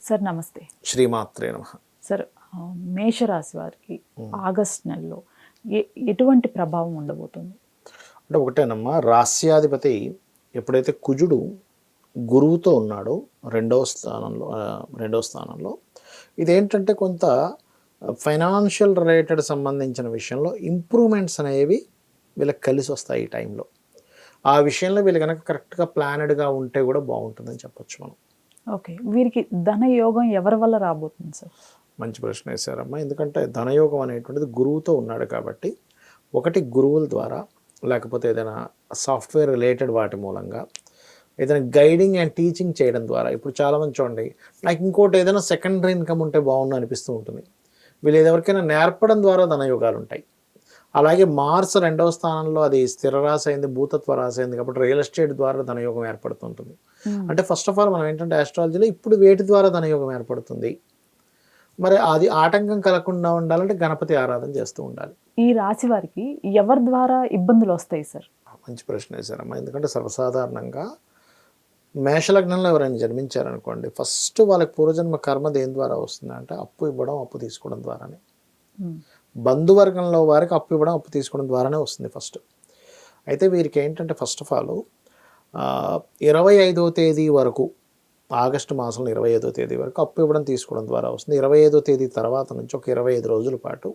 Sir నమస్తే. శ్రీమాత్రే నమః. సార్ మేషరాశి వారికి ఆగస్ట్ నెలలో ఎటువంటి ప్రభావం ఉండబోతుంది? అంటే ఒకటేనమ్మా, రాస్యాధిపతి ఎప్పుడైతే కుజుడు గురువుతో ఉన్నాడో రెండవ స్థానంలో ఇదేంటంటే కొంత ఫైనాన్షియల్ రిలేటెడ్ సంబంధించిన విషయంలో ఇంప్రూవ్మెంట్స్ అనేవి వీళ్ళకి కలిసి వస్తాయి ఈ టైంలో. ఆ విషయంలో వీళ్ళు కనుక కరెక్ట్గా ప్లానెడ్గా ఉంటే కూడా బాగుంటుందని చెప్పొచ్చు మనం. ఓకే, వీరికి ధనయోగం ఎవరి వల్ల రాబోతుంది సార్? మంచి ప్రశ్న వేశారమ్మా. ఎందుకంటే ధనయోగం అనేటువంటిది గురువుతో ఉన్నాడు కాబట్టి, ఒకటి గురువుల ద్వారా, లేకపోతే ఏదైనా సాఫ్ట్వేర్ రిలేటెడ్ వాటి మూలంగా, ఏదైనా గైడింగ్ అండ్ టీచింగ్ చేయడం ద్వారా. ఇప్పుడు చాలామంది చూడండి, నాకు ఇంకోటి ఏదైనా సెకండరీ ఇన్కమ్ ఉంటే బాగుండు అనిపిస్తూ ఉంటుంది. వీళ్ళు ఎవరికైనా నేర్పడం ద్వారా ధనయోగాలు ఉంటాయి. అలాగే మార్స్ రెండవ స్థానంలో అది స్థిర రాశి అయింది, భూతత్వ రాశి అయింది కాబట్టి రియల్ ఎస్టేట్ ద్వారా ధనయోగం ఏర్పడుతుంటుంది. అంటే ఫస్ట్ ఆఫ్ ఆల్ మనం ఏంటంటే ఆస్ట్రాలజీలో ఇప్పుడు వేటి ద్వారా ధనయోగం ఏర్పడుతుంది, మరి అది ఆటంకం కలగకుండా ఉండాలంటే గణపతి ఆరాధన చేస్తూ ఉండాలి. ఈ రాశి వారికి ఎవరి ద్వారా ఇబ్బందులు వస్తాయి సార్? మంచి ప్రశ్న వేశారమ్మా. ఎందుకంటే సర్వసాధారణంగా మేషలగ్నంలో ఎవరైనా జన్మించారనుకోండి, ఫస్ట్ వాళ్ళకి పూర్వజన్మ కర్మ దేని ద్వారా వస్తుందంటే అప్పు ఇవ్వడం, అప్పు తీసుకోవడం ద్వారానే. బంధువర్గంలో వారికి అప్పు ఇవ్వడం, అప్పు తీసుకోవడం ద్వారానే వస్తుంది ఫస్ట్. అయితే వీరికి ఏంటంటే ఫస్ట్ ఆఫ్ ఆల్ 25వ తేదీ వరకు, ఆగస్టు మాసంలో 25వ తేదీ వరకు అప్పు ఇవ్వడం తీసుకోవడం ద్వారా వస్తుంది. 25వ తేదీ తర్వాత నుంచి ఒక 25 రోజుల పాటు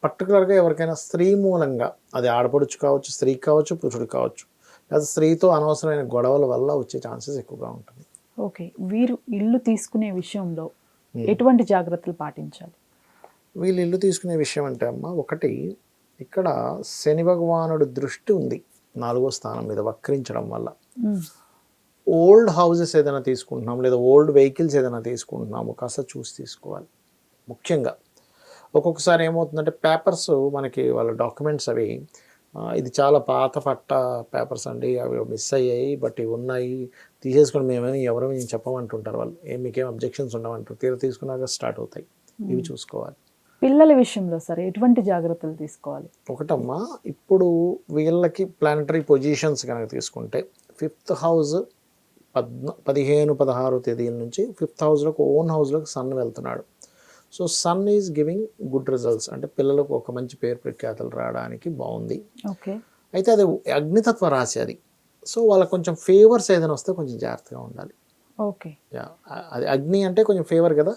పర్టికులర్గా ఎవరికైనా స్త్రీ మూలంగా, అది ఆడపడుచు కావచ్చు, స్త్రీ కావచ్చు, పురుషుడు కావచ్చు, లేదా స్త్రీతో అనవసరమైన గొడవల వల్ల వచ్చే ఛాన్సెస్ ఎక్కువగా ఉంటుంది. ఓకే, వీరు ఇల్లు తీసుకునే విషయంలో ఎటువంటి జాగ్రత్తలు పాటించాలి? వీళ్ళు ఇల్లు తీసుకునే విషయం అంటే అమ్మ, ఒకటి ఇక్కడ శని భగవానుడు దృష్టి ఉంది 4వ స్థానం మీద వక్రించడం వల్ల. ఓల్డ్ హౌసెస్ ఏదైనా తీసుకుంటున్నాం, లేదా ఓల్డ్ వెహికల్స్ ఏదైనా తీసుకుంటున్నాము, కాస్త చూసి తీసుకోవాలి. ముఖ్యంగా ఒక్కొక్కసారి ఏమవుతుందంటే పేపర్స్ మనకి వాళ్ళ డాక్యుమెంట్స్ అవి, ఇది చాలా పాత పట్ట పేపర్స్ అండి, అవి మిస్ అయ్యాయి, బట్ ఇవి ఉన్నాయి, తీసేసుకొని మేమేమి ఎవరేమి చెప్పమంటుంటారు వాళ్ళు. మీకేం అబ్జెక్షన్స్ ఉండమంటారు, తీర తీసుకున్నాక స్టార్ట్ అవుతాయి. ఇవి చూసుకోవాలి. పిల్లల విషయంలో సరే ఎటువంటి జాగ్రత్తలు తీసుకోవాలి? ఒకటమ్మా, ఇప్పుడు వీళ్ళకి ప్లానటరీ పొజిషన్స్ కనుక తీసుకుంటే 5th హౌస్ 15-16 తేదీల నుంచి 5th హౌస్లోకి, ఓన్ హౌస్లోకి సన్ వెళ్తున్నాడు. So sun is giving good results, అంటే పిల్లలకు ఒక మంచి పేరు ప్రఖ్యాతలు రావడానికి బాగుంది. ఓకే, అయితే అది అగ్నితత్వ రాశి అది. సో వాళ్ళకి కొంచెం ఫేవర్స్ ఏదైనా వస్తే కొంచెం జాగ్రత్తగా ఉండాలి. ఓకే, అది అగ్ని అంటే కొంచెం ఫేవర్ కదా,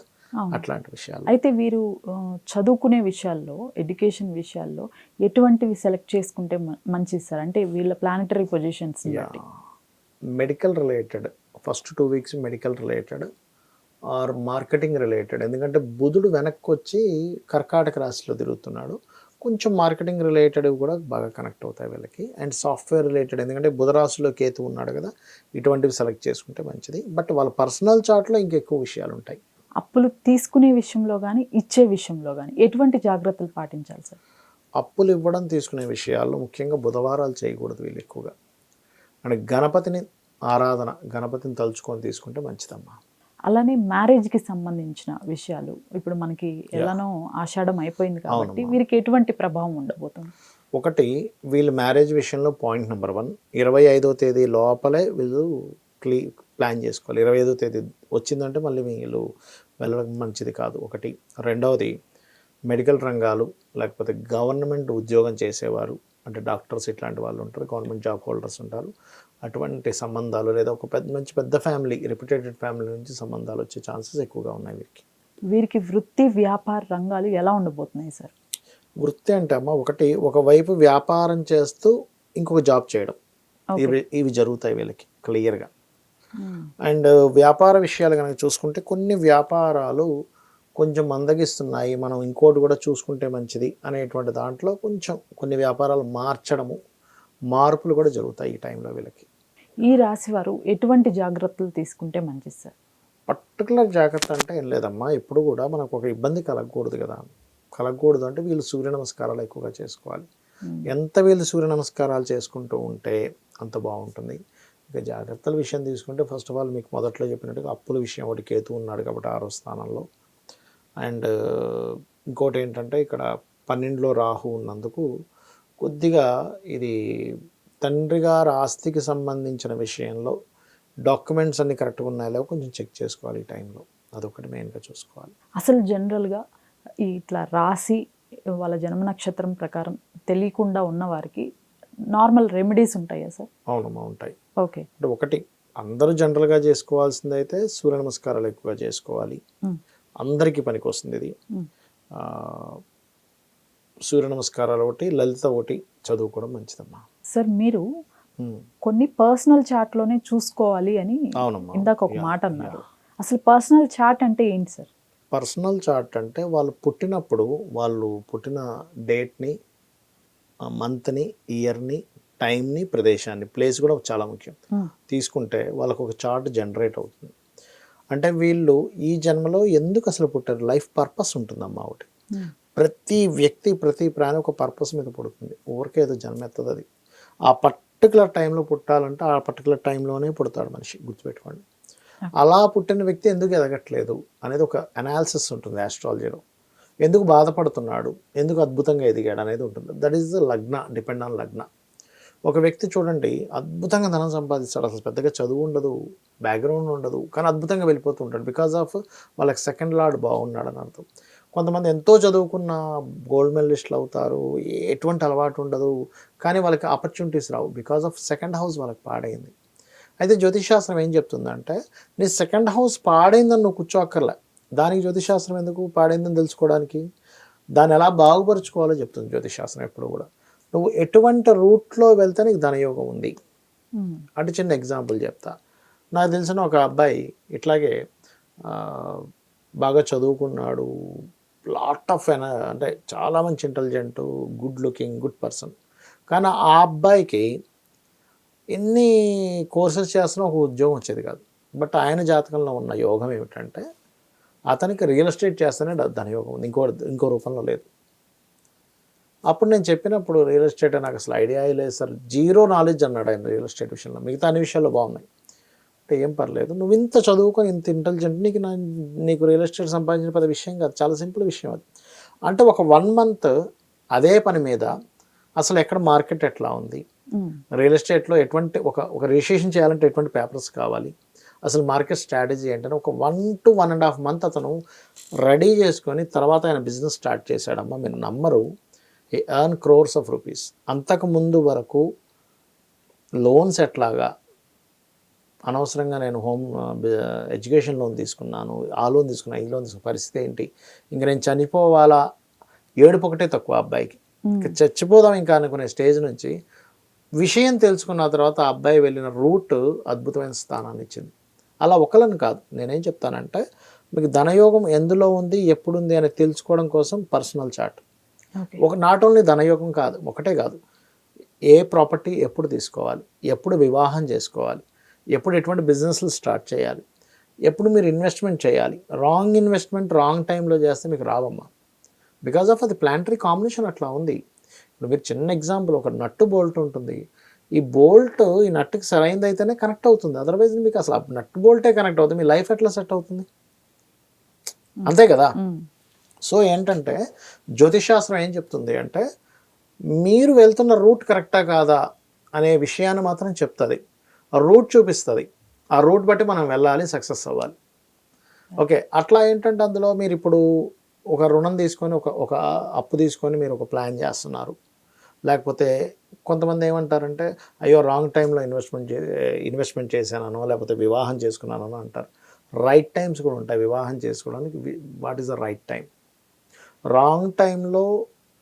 అట్లాంటి విషయాలు. అయితే వీరు చదువుకునే విషయాల్లో, ఎడ్యుకేషన్ విషయాల్లో ఎటువంటివి సెలెక్ట్ చేసుకుంటే మంచిది సార్? అంటే వీళ్ళ ప్లానటరీ పొజిషన్స్ బట్టి. Medical related, first 2 weeks medical related are marketing related. ఎందుకంటే బుధుడు వెనక్కి వచ్చి కర్కాటక రాశిలో తిరుగుతున్నాడు, కొంచెం మార్కెటింగ్ రిలేటెడ్ కూడా బాగా కనెక్ట్ అవుతాయి వీళ్ళకి. అండ్ సాఫ్ట్వేర్ రిలేటెడ్, ఎందుకంటే బుధ రాశిలో కేతు ఉన్నాడు కదా, ఇటువంటివి సెలెక్ట్ చేసుకుంటే మంచిది. బట్ వాళ్ళ పర్సనల్ చార్ట్లో ఇంకెక్కువ విషయాలు ఉంటాయి. అప్పులు తీసుకునే విషయంలో కానీ, ఇచ్చే విషయంలో కానీ ఎటువంటి జాగ్రత్తలు పాటించాలి సార్? అప్పులు ఇవ్వడం, తీసుకునే విషయాల్లో ముఖ్యంగా బుధవారాలు చేయకూడదు వీళ్ళు ఎక్కువగా. అంటే గణపతిని ఆరాధన, గణపతిని తలుచుకొని తీసుకుంటే మంచిదమ్మా. అలానే మ్యారేజ్కి సంబంధించిన విషయాలు, ఇప్పుడు మనకి ఎలానో ఆషాఢం అయిపోయింది కాబట్టి వీరికి ఎటువంటి ప్రభావం ఉండబోతుంది? ఒకటి, వీళ్ళు మ్యారేజ్ విషయంలో పాయింట్ నెంబర్ 1, 25వ తేదీ లోపలే వీళ్ళు ప్లాన్ చేసుకోవాలి. 25వ తేదీ వచ్చిందంటే మళ్ళీ వీళ్ళు వెళ్ళడం మంచిది కాదు. ఒకటి. రెండవది, మెడికల్ రంగాలు, లేకపోతే గవర్నమెంట్ ఉద్యోగం చేసేవారు, అంటే డాక్టర్స్ ఇట్లాంటి వాళ్ళు ఉంటారు, గవర్నమెంట్ జాబ్ హోల్డర్స్ ఉంటారు, అటువంటి సంబంధాలు, లేదా ఒక పెద్ద ఫ్యామిలీ, రెప్యుటేటెడ్ ఫ్యామిలీ నుంచి సంబంధాలు వచ్చే ఛాన్సెస్ ఎక్కువగా ఉన్నాయి వీరికి. వీరికి వృత్తి వ్యాపార రంగాలు ఎలా ఉండబోతున్నాయి సార్? వృత్తి అంటే అమ్మ, ఒకవైపు వ్యాపారం చేస్తూ ఇంకొక జాబ్ చేయడం, ఇవి జరుగుతాయి వీళ్ళకి క్లియర్గా. అండ్ వ్యాపార విషయాలు కనుక చూసుకుంటే కొన్ని వ్యాపారాలు కొంచెం మందగిస్తున్నాయి, మనం ఇంకోటి కూడా చూసుకుంటే మంచిది అనేటువంటి దాంట్లో కొంచెం కొన్ని వ్యాపారాలు మార్పులు కూడా జరుగుతాయి ఈ టైంలో వీళ్ళకి. ఈ రాశి వారు ఎటువంటి జాగ్రత్తలు తీసుకుంటే మంచిది సార్? పర్టికులర్ జాగ్రత్త అంటే ఏం లేదమ్మా, ఎప్పుడు కూడా మనకు ఒక ఇబ్బంది కలగకూడదు కదా. కలగకూడదు అంటే వీళ్ళు సూర్య నమస్కారాలు ఎక్కువగా చేసుకోవాలి. ఎంత వీళ్ళు సూర్య నమస్కారాలు చేసుకుంటూ ఉంటే అంత బాగుంటుంది. ఇక జాగ్రత్తల విషయం తీసుకుంటే ఫస్ట్ ఆఫ్ ఆల్ మీకు మొదట్లో చెప్పినట్టుగా అప్పుల విషయం, ఒకటి కేతు ఉన్నాడు కాబట్టి 6వ స్థానంలో. అండ్ ఇంకోటి ఏంటంటే ఇక్కడ 12లో రాహు ఉన్నందుకు కొద్దిగా ఇది తండ్రి గారి ఆస్తికి సంబంధించిన విషయంలో డాక్యుమెంట్స్ అన్ని కరెక్ట్గా ఉన్నాయో కొంచెం చెక్ చేసుకోవాలి ఈ టైంలో. అదొకటి మెయిన్గా చూసుకోవాలి. అసలు జనరల్గా ఇట్లా రాసి వాళ్ళ జన్మ నక్షత్రం ప్రకారం తెలియకుండా ఉన్న వారికి నార్మల్ రెమెడీస్ ఉంటాయా సార్? అవునమ్మా, ఉంటాయి. ఓకే. అంటే ఒకటి, అందరూ జనరల్గా చేసుకోవాల్సింది అయితే సూర్య నమస్కారాలు ఎక్కువగా చేసుకోవాలి. అందరికీ పనికి వస్తుంది ఇది. సూర్య నమస్కారాలు ఒకటి, లలిత ఒకటి చదువుకోవడం మంచిదమ్మా. సార్ మీరు కొన్ని పర్సనల్ చార్ట్లోనే చూసుకోవాలి అని ఇందాక ఒక మాట అన్నారు. అసలు పర్సనల్ చార్ట్ అంటే ఏంటి సార్? పర్సనల్ చార్ట్ అంటే వాళ్ళు పుట్టినప్పుడు వాళ్ళు పుట్టిన డేట్ని, మంత్ని, ఇయర్ని, టైంని, ప్రదేశాన్ని, ప్లేస్ కూడా చాలా ముఖ్యం తీసుకుంటే వాళ్ళకు ఒక చార్ట్ జనరేట్ అవుతుంది. అంటే వీళ్ళు ఈ జన్మలో ఎందుకు అసలు పుట్టారు, లైఫ్ పర్పస్ ఉంటుందమ్మా ఒకటి. ప్రతి వ్యక్తి, ప్రతి ప్రాణి ఒక పర్పస్ మీద పుడుతుంది. ఊరికే ఏదో జన్మ ఎత్తది. అది ఆ పర్టికులర్ టైంలో పుట్టాలంటే ఆ పర్టికులర్ టైంలోనే పుడతాడు మనిషి, గుర్తుపెట్టుకోండి. అలా పుట్టిన వ్యక్తి ఎందుకు ఎదగట్లేదు అనేది ఒక అనాలిసిస్ ఉంటుంది ఆస్ట్రాలజీలో. ఎందుకు బాధపడుతున్నాడు, ఎందుకు అద్భుతంగా ఎదిగాడు అనేది ఉంటుంది. దట్ ఈస్ ద లగ్న, డిపెండ్ ఆన్ లగ్న. ఒక వ్యక్తి చూడండి అద్భుతంగా ధనం సంపాదిస్తాడు, అసలు పెద్దగా చదువు ఉండదు, బ్యాక్గ్రౌండ్ ఉండదు, కానీ అద్భుతంగా వెళ్ళిపోతూ ఉంటాడు. బికాజ్ ఆఫ్ వాళ్ళకి సెకండ్ లార్డ్ బాగున్నాడు అని అర్థం. కొంతమంది ఎంతో చదువుకున్న గోల్డ్ మెడలిస్టులు అవుతారు, ఎటువంటి అలవాటు ఉండదు, కానీ వాళ్ళకి opportunities Rao. Because of second house వాళ్ళకి పాడైంది. అయితే జ్యోతిషాస్త్రం ఏం చెప్తుందంటే, నీ సెకండ్ హౌస్ పాడైందని నువ్వు కూర్చోక్కర్లే. దానికి జ్యోతిషాస్త్రం ఎందుకు, పాడైందని తెలుసుకోవడానికి. దాన్ని ఎలా బాగుపరుచుకోవాలో చెప్తుంది జ్యోతిషాస్త్రం ఎప్పుడు కూడా. నువ్వు ఎటువంటి రూట్లో వెళ్తే నీకు ధనయోగం ఉంది అంటే, చిన్న ఎగ్జాంపుల్ చెప్తా. నాకు తెలిసిన ఒక అబ్బాయి ఇట్లాగే బాగా చదువుకున్నాడు, లాట్ ఆఫ్ అంటే చాలా మంచి intelligent, good looking, good person. కానీ ఆ అబ్బాయికి ఎన్ని కోర్సెస్ చేస్తున్నా ఒక ఉద్యోగం వచ్చేది కాదు. బట్ ఆయన జాతకంలో ఉన్న యోగం ఏమిటంటే, అతనికి రియల్ ఎస్టేట్ చేస్తేనే ధనయోగం ఉంది, ఇంకో రూపంలో లేదు. అప్పుడు నేను చెప్పినప్పుడు రియల్ ఎస్టేట్ నాకు అసలు ఐడియా లేదు సార్, జీరో నాలెడ్జ్ అన్నాడు ఆయన రియల్ ఎస్టేట్ విషయంలో. మిగతా అన్ని విషయాల్లో బాగున్నాయి. అంటే ఏం పర్లేదు, నువ్వు ఇంత చదువుకొని ఇంత ఇంటెలిజెంట్, నీకు రియల్ ఎస్టేట్ సంపాదించిన పెద్ద విషయం కాదు, చాలా సింపుల్ విషయం అది. అంటే ఒక 1 month అదే పని మీద అసలు ఎక్కడ మార్కెట్ ఎట్లా ఉంది, రియల్ ఎస్టేట్లో ఎటువంటి ఒక రిజిస్ట్రేషన్ చేయాలంటే ఎటువంటి పేపర్స్ కావాలి, అసలు మార్కెట్ స్ట్రాటజీ ఏంటని ఒక 1 to 1.5 months అతను రెడీ చేసుకొని తర్వాత ఆయన బిజినెస్ స్టార్ట్ చేశాడమ్మా. మీరు నమ్మరు, he earned crores of rupees. అంతకుముందు వరకు లోన్స్ ఎట్లాగా, అనవసరంగా నేను ఎడ్యుకేషన్ లోన్ తీసుకున్నాను, ఆ లోన్ తీసుకున్నా, ఈ లోన్ తీసుకున్న పరిస్థితి ఏంటి, ఇంక నేను చనిపోవాలా, ఏడుపు ఒకటే తక్కువ అబ్బాయికి, చచ్చిపోదాం ఇంకా అనుకునే స్టేజ్ నుంచి విషయం తెలుసుకున్న తర్వాత ఆ అబ్బాయి వెళ్ళిన రూట్ అద్భుతమైన స్థానాన్ని ఇచ్చింది. అలా ఒకళ్ళని కాదు, నేనేం చెప్తానంటే, మీకు ధనయోగం ఎందులో ఉంది, ఎప్పుడు ఉంది అని తెలుసుకోవడం కోసం పర్సనల్ చార్ట్. నాట్ ఓన్లీ ధనయోగం కాదు, ఒకటే కాదు, ఏ ప్రాపర్టీ ఎప్పుడు తీసుకోవాలి, ఎప్పుడు వివాహం చేసుకోవాలి, ఎప్పుడు ఎటువంటి బిజినెస్లు స్టార్ట్ చేయాలి, ఎప్పుడు మీరు ఇన్వెస్ట్మెంట్ చేయాలి. రాంగ్ ఇన్వెస్ట్మెంట్ రాంగ్ టైంలో చేస్తే మీకు రావమ్మా. బికాజ్ ఆఫ్ అది ప్లానటరీ కాంబినేషన్ అట్లా ఉంది. ఇప్పుడు మీరు చిన్న ఎగ్జాంపుల్, ఒక నట్టు బోల్ట్ ఉంటుంది, ఈ బోల్ట్ ఈ నట్టుకి సరైనది అయితేనే కనెక్ట్ అవుతుంది, అదర్వైజ్ మీకు అసలు నట్టు బోల్టే కనెక్ట్ అవుతుంది, మీ లైఫ్ ఎట్లా సెట్ అవుతుంది, అంతే కదా. సో ఏంటంటే జ్యోతిషాస్త్రం ఏం చెప్తుంది అంటే, మీరు వెళ్తున్న రూట్ కరెక్టా కాదా అనే విషయాన్ని మాత్రం చెప్తుంది, ఆ రూట్ చూపిస్తుంది, ఆ రూట్ బట్టి మనం వెళ్ళాలి, సక్సెస్ అవ్వాలి. ఓకే, అట్లా ఏంటంటే అందులో మీరు ఇప్పుడు ఒక రుణం తీసుకొని ఒక అప్పు తీసుకొని మీరు ఒక ప్లాన్ చేస్తున్నారు. లేకపోతే కొంతమంది ఏమంటారంటే, అయ్యో రాంగ్ టైంలో ఇన్వెస్ట్మెంట్ చేశానో లేకపోతే వివాహం చేసుకున్నానో అంటారు. రైట్ టైమ్స్ కూడా ఉంటాయి వివాహం చేసుకోవడానికి. What is the right time? Wrong టైంలో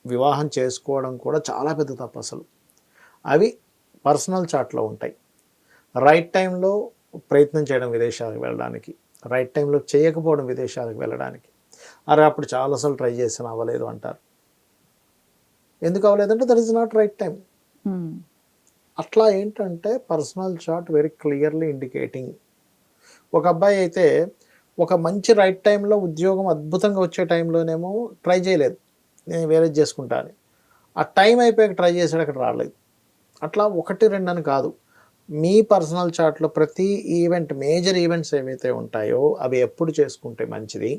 వివాహం చేసుకోవడం కూడా చాలా పెద్ద తప్పు అసలు. అవి పర్సనల్ చార్ట్లో ఉంటాయి. రైట్ టైంలో ప్రయత్నం చేయడం విదేశాలకు వెళ్ళడానికి, రైట్ టైంలో చేయకపోవడం విదేశాలకు వెళ్ళడానికి. అరే అప్పుడు చాలాసార్లు ట్రై చేసిన అవ్వలేదు అంటారు. ఎందుకు అవ్వలేదంటే that is not right time. అట్లా ఏంటంటే personal chart very clearly indicating. ఒక అబ్బాయి అయితే ఒక మంచి రైట్ టైంలో ఉద్యోగం అద్భుతంగా వచ్చే టైంలోనేమో ట్రై చేయలేదు, నేను వేరేది చేసుకుంటా అని. ఆ టైం అయిపోయాక ట్రై చేసాడు, అక్కడ రాలేదు. అట్లా 1-2 అని కాదు, మీ పర్సనల్ చార్ట్లో ప్రతి ఈవెంట్, మేజర్ ఈవెంట్స్ ఏవైతే ఉంటాయో అవి ఎప్పుడు చేసుకుంటే మంచిది,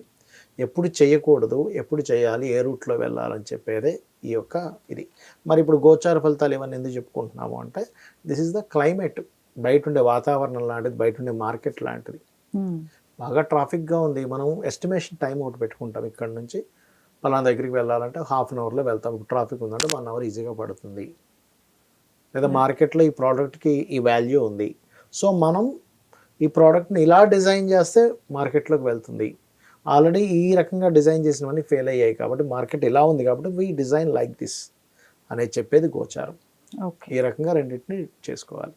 ఎప్పుడు చేయకూడదు, ఎప్పుడు చేయాలి, ఏ రూట్లో వెళ్ళాలని చెప్పేదే ఈ యొక్క ఇది. మరి ఇప్పుడు గోచార ఫలితాలు ఇవన్నీ ఎందుకు చెప్పుకుంటున్నాము అంటే, దిస్ ఈజ్ ద క్లైమేట్, బయట ఉండే వాతావరణం లాంటిది, బయట ఉండే మార్కెట్ లాంటిది. బాగా ట్రాఫిక్గా ఉంది, మనం ఎస్టిమేషన్ టైం ఒకటి పెట్టుకుంటాం, ఇక్కడ నుంచి పలానా దగ్గరికి వెళ్ళాలంటే హాఫ్ అన్ అవర్లో వెళ్తాం, ట్రాఫిక్ ఉందంటే 1 అవర్ ఈజీగా పడుతుంది, లేదా మార్కెట్లో ఈ ప్రోడక్ట్కి ఈ వాల్యూ ఉంది, సో మనం ఈ ప్రోడక్ట్ని ఇలా డిజైన్ చేస్తే మార్కెట్లోకి వెళ్తుంది, ఆల్రెడీ ఈ రకంగా డిజైన్ చేసినవన్నీ ఫెయిల్ అయ్యాయి కాబట్టి మార్కెట్ ఇలా ఉంది కాబట్టి వీ డిజైన్ లైక్ దిస్ అనేది చెప్పేది గోచారం. ఓకే. ఈ రకంగా రెండింటిని చేసుకోవాలి.